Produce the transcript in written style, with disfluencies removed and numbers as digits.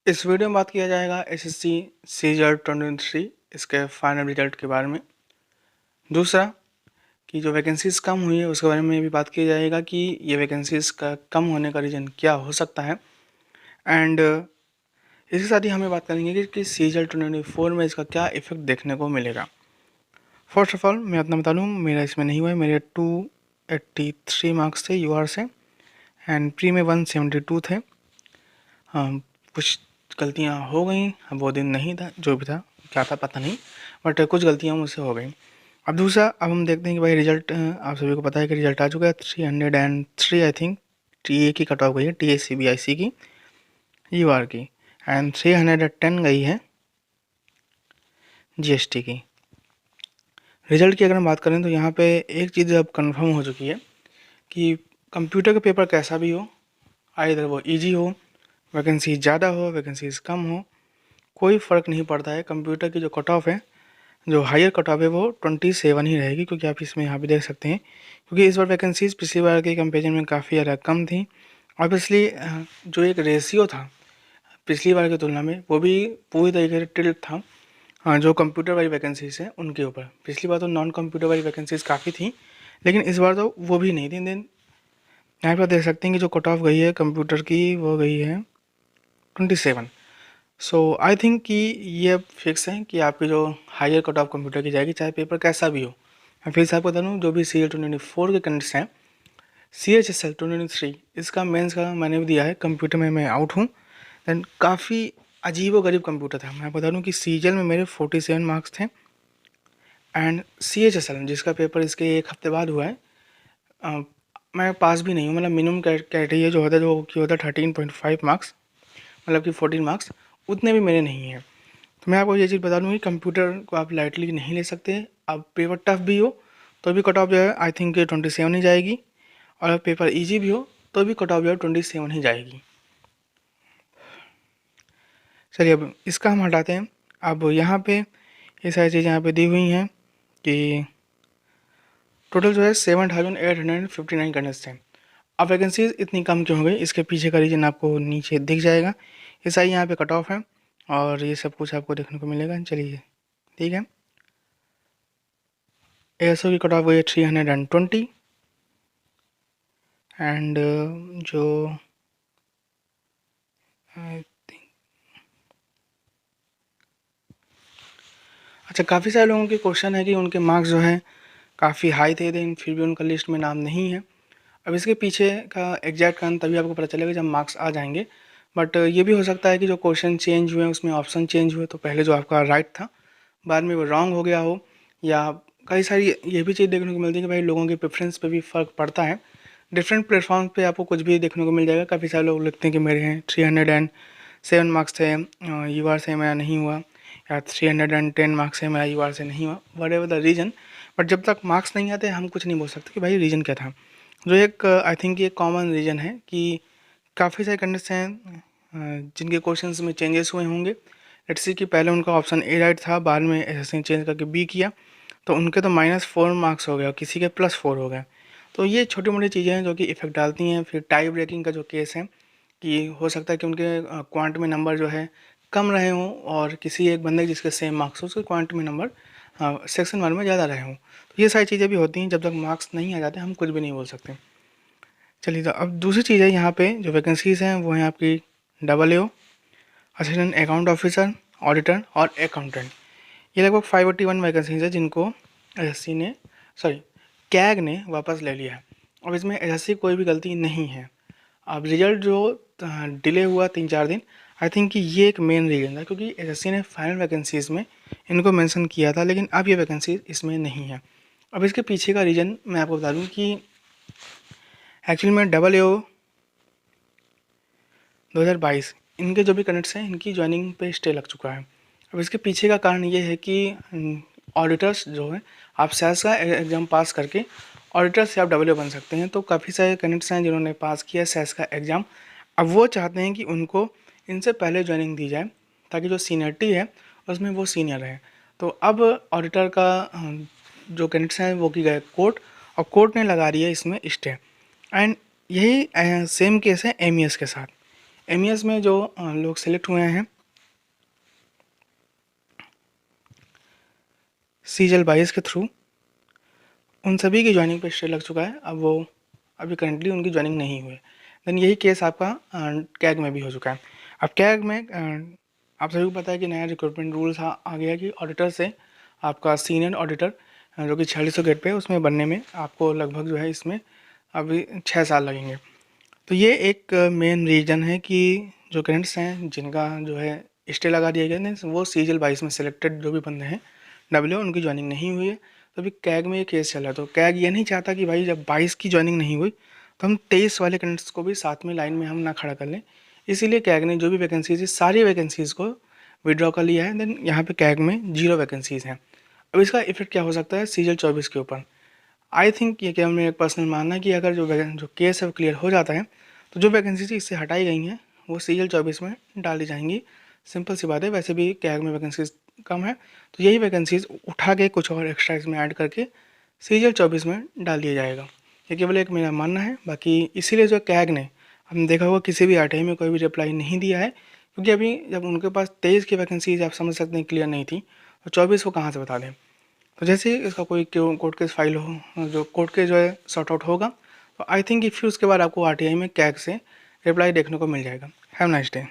इस वीडियो में बात किया जाएगा एसएससी सीजीएल 2023 इसके फाइनल रिजल्ट के बारे में। दूसरा कि जो वैकेंसीज़ कम हुई है उसके बारे में भी बात किया जाएगा कि ये वैकेंसीज़ का कम होने का रीज़न क्या हो सकता है। एंड इसके साथ ही हमें बात करेंगे कि सीजीएल 2024 में इसका क्या इफेक्ट देखने को मिलेगा। फर्स्ट ऑफ ऑल मैं अपना बता लूँ, मेरा इसमें नहीं हुआ है। मेरे 283 मार्क्स थे यूआर से एंड प्री में 172 थे। हाँ, कुछ गलतियाँ हो गई, अब वो दिन नहीं था, जो भी था क्या था पता नहीं, बट कुछ गलतियाँ मुझसे हो गई। अब दूसरा, अब हम देखते हैं कि भाई रिजल्ट आप सभी को पता है कि रिजल्ट आ चुका है। 303 आई थिंक टीए की कट ऑफ गई है, टीए सीबीआईसी की, यूआर की, एंड 310 गई है जीएसटी की। रिजल्ट की अगर हम बात करें तो यहाँ पे एक चीज़ अब कंफर्म हो चुकी है कि कंप्यूटर का पेपर कैसा भी हो, आइदर वो ईजी हो, वैकेंसी ज़्यादा हो, वैकेंसीज कम हो, कोई फ़र्क नहीं पड़ता है। कंप्यूटर की जो कट ऑफ है, जो हायर कट ऑफ है, वो 27 ही रहेगी, क्योंकि आप इसमें यहाँ पे देख सकते हैं, क्योंकि इस बार वैकेंसीज पिछली बार के कंपेरिजन में काफ़ी ज़्यादा कम थी। ऑब्वियसली जो एक रेशियो था पिछली बार की तुलना में, वो भी पूरी तरीके से टिल्ट था जो कंप्यूटर वाली वैकेंसीज हैं उनके ऊपर। पिछली बार तो नॉन कंप्यूटर वाली वैकेंसीज काफ़ी थी, लेकिन इस बार तो वो भी नहीं थी। देन यहाँ पर देख सकते हैं कि जो कट ऑफ गई है कंप्यूटर की, वो गई है 27। सो आई थिंक कि ये अब फिक्स है कि आपकी जो हायर कट ऑफ कंप्यूटर की जाएगी, चाहे पेपर कैसा भी हो। मैं फिर से आपको बता दूँ, जो भी CA 2024 के कैंडिडेट्स हैं, CHSL 2023 इसका मेंस का मैंने भी दिया है, कंप्यूटर में मैं आउट हूँ। देन काफ़ी अजीब व गरीब कंप्यूटर था। मैं बता दूँ कि CGL में मेरे 47 मार्क्स थे एंड CHSL जिसका पेपर इसके एक हफ्ते बाद हुआ है, मैं पास भी नहीं हूँ। मतलब मिनिमम क्राइटेरिया जो होता है, जो कि होता है 13.5 मार्क्स, मतलब कि 14 मार्क्स, उतने भी मेरे नहीं हैं। तो मैं आपको ये चीज़ बता दूँ कि कंप्यूटर को आप लाइटली नहीं ले सकते। अब पेपर टफ भी हो तो भी कट ऑफ जो है आई थिंक 27 ही जाएगी, और अगर पेपर इजी भी हो तो भी कट ऑफ जो है 27 ही जाएगी। चलिए अब इसका हम हटाते हैं। अब यहाँ पे ये सारी चीज़ें यहाँ पे दी हुई हैं कि टोटल जो है 7,859 कैंडिडेट्स थे। अब वैकेंसीज इतनी कम क्यों हो गई, इसके पीछे का रीज़न आपको नीचे दिख जाएगा। ये सारी यहाँ पे कट ऑफ है और ये सब कुछ आपको देखने को मिलेगा। चलिए ठीक है। ASO की कट ऑफ गई है 320 एंड जो आई थिंक, अच्छा, काफ़ी सारे लोगों के क्वेश्चन है कि उनके मार्क्स जो है काफ़ी हाई थे, लेकिन फिर भी उनका लिस्ट में नाम नहीं है। अब इसके पीछे का एग्जैक्ट कारण तभी आपको पता चलेगा जब मार्क्स आ जाएंगे। बट ये भी हो सकता है कि जो क्वेश्चन चेंज हुए उसमें ऑप्शन चेंज हुए, तो पहले जो आपका राइट था बाद में वो रॉन्ग हो गया हो, या कई सारी ये भी चीज़ देखने को मिलती है कि भाई लोगों के प्रेफरेंस पे भी फ़र्क पड़ता है। डिफरेंट प्लेटफॉर्म पे आपको कुछ भी देखने को मिल जाएगा। काफ़ी सारे लोग लिखते हैं कि मेरे हैं 307 मार्क्स थे, यूआर से मेरा नहीं हुआ, या 310 मार्क्स है मेरा यूआर से नहीं हुआ, what ever the reason. But जब तक मार्क्स नहीं आते हम कुछ नहीं बोल सकते कि भाई रीज़न क्या था। जो एक आई थिंक ये कॉमन रीज़न है कि काफ़ी सारे कैंडिडेट्स हैं जिनके क्वेश्चंस में चेंजेस हुए होंगे। लेट्स सी कि पहले उनका ऑप्शन ए राइट था, बाद में एसएससी चेंज करके बी किया, तो उनके तो -4 मार्क्स हो गया और किसी के +4 हो गए। तो ये छोटी मोटी चीज़ें हैं जो कि इफ़ेक्ट डालती हैं। फिर टाई ब्रेकिंग का जो केस है कि हो सकता है कि उनके क्वांट में नंबर जो है कम रहे हों, और किसी एक बंदे जिसके सेम मार्क्स हो उसके क्वांट में नंबर सेक्शन 1 में ज़्यादा रहे हों। तो ये सारी चीज़ें भी होती हैं। जब तक मार्क्स नहीं आ जाते हम कुछ भी नहीं बोल सकते। चलिए, तो अब दूसरी चीज़ है, यहाँ पे जो वैकेंसीज़ हैं वो हैं आपकी AAO, assistant account officer, auditor और अकाउंटेंट। ये लगभग 581 वैकेंसीज है जिनको एसएससी ने, सॉरी, कैग ने वापस ले लिया है। अब इसमें एसएससी कोई भी गलती नहीं है। अब रिजल्ट जो डिले हुआ 3-4 दिन, आई थिंक कि ये एक मेन रीज़न था, क्योंकि एसएससी ने फाइनल वैकेंसीज़ में इनको मेंशन किया था, लेकिन अब ये वैकेंसीज इसमें नहीं है। अब इसके पीछे का रीज़न मैं आपको बता दूँ कि एक्चुअली में AAO 2022 इनके जो भी कैंडिडेट्स हैं इनकी ज्वाइनिंग पे स्टे लग चुका है। अब इसके पीछे का कारण ये है कि ऑडिटर्स जो है, आप सेल्स का एग्ज़ाम पास करके ऑडिटर से आप AAO बन सकते हैं। तो काफ़ी सारे कैंडिडेट्स हैं जिन्होंने पास किया सेल्स का एग्ज़ाम। अब वो चाहते हैं कि उनको इनसे पहले ज्वाइनिंग दी जाए, ताकि जो सीनियरिटी है उसमें वो सीनियर रहे। तो अब ऑडिटर का जो कैंडिडेट्स हैं वो की गए कोर्ट, और कोर्ट ने लगा रही है इसमें स्टे। एंड यही सेम केस है MES के साथ। MES में जो लोग सेलेक्ट हुए हैं CGL 22 के थ्रू, उन सभी की ज्वाइनिंग पे स्टे लग चुका है। अब वो अभी करंटली उनकी ज्वाइनिंग नहीं हुई है। देन यही केस आपका कैग में भी हो चुका है। अब कैग में आप सभी को पता है कि नया रिक्रूटमेंट रूल्स आ गया है कि ऑडिटर से आपका सीनियर ऑडिटर जो कि 4600 गेट पे है, उसमें बनने में आपको लगभग जो है इसमें अभी 6 साल लगेंगे। तो ये एक मेन रीज़न है कि जो कैंडिडेट्स हैं जिनका जो है स्टे लगा दिया गया है, वो CGL 22 में सिलेक्टेड जो भी बंदे हैं डब्ल्यू, उनकी ज्वाइनिंग नहीं हुई है। तो अभी कैग में ये केस चल रहा है। तो कैग ये नहीं चाहता कि भाई जब 22 की ज्वाइनिंग नहीं हुई तो हम 23 वाले कैंडिडेट्स को भी साथ में लाइन में हम ना खड़ा कर लें। इसीलिए कैग ने जो भी वैकेंसीज है सारी वैकेंसीज़ को विड्रॉ कर लिया है। देन यहाँ पे कैग में 0 वैकेंसीज़ हैं। अब इसका इफेक्ट क्या हो सकता है CGL 24 के ऊपर? आई थिंक ये क्या मेरा पर्सनल मानना है कि अगर जो केस है क्लियर हो जाता है तो जो वैकेंसीज इससे हटाई गई हैं वो CGL 24 में डाल दी जाएंगी। सिंपल सी बात है। वैसे भी कैग में वैकेंसीज कम है, तो यही वैकेंसीज उठा के कुछ और एक्स्ट्रा इसमें ऐड करके CGL 24 में डाल दिया जाएगा। ये केवल एक मेरा मानना है। बाकी इसीलिए जो कैग ने, हमने देखा होगा किसी भी RTI में कोई भी रिप्लाई नहीं दिया है, क्योंकि अभी जब उनके पास 23 की वैकेंसीज आप समझ सकते हैं क्लियर नहीं थी, तो 24 वो कहाँ से बता दें। तो जैसे ही इसका कोई कोर्ट केस फाइल हो, जो कोर्ट के जो है सॉर्ट आउट होगा, तो आई थिंक कि फिर उसके बाद आपको RTI में कैग से रिप्लाई देखने को मिल जाएगा। Have nice day.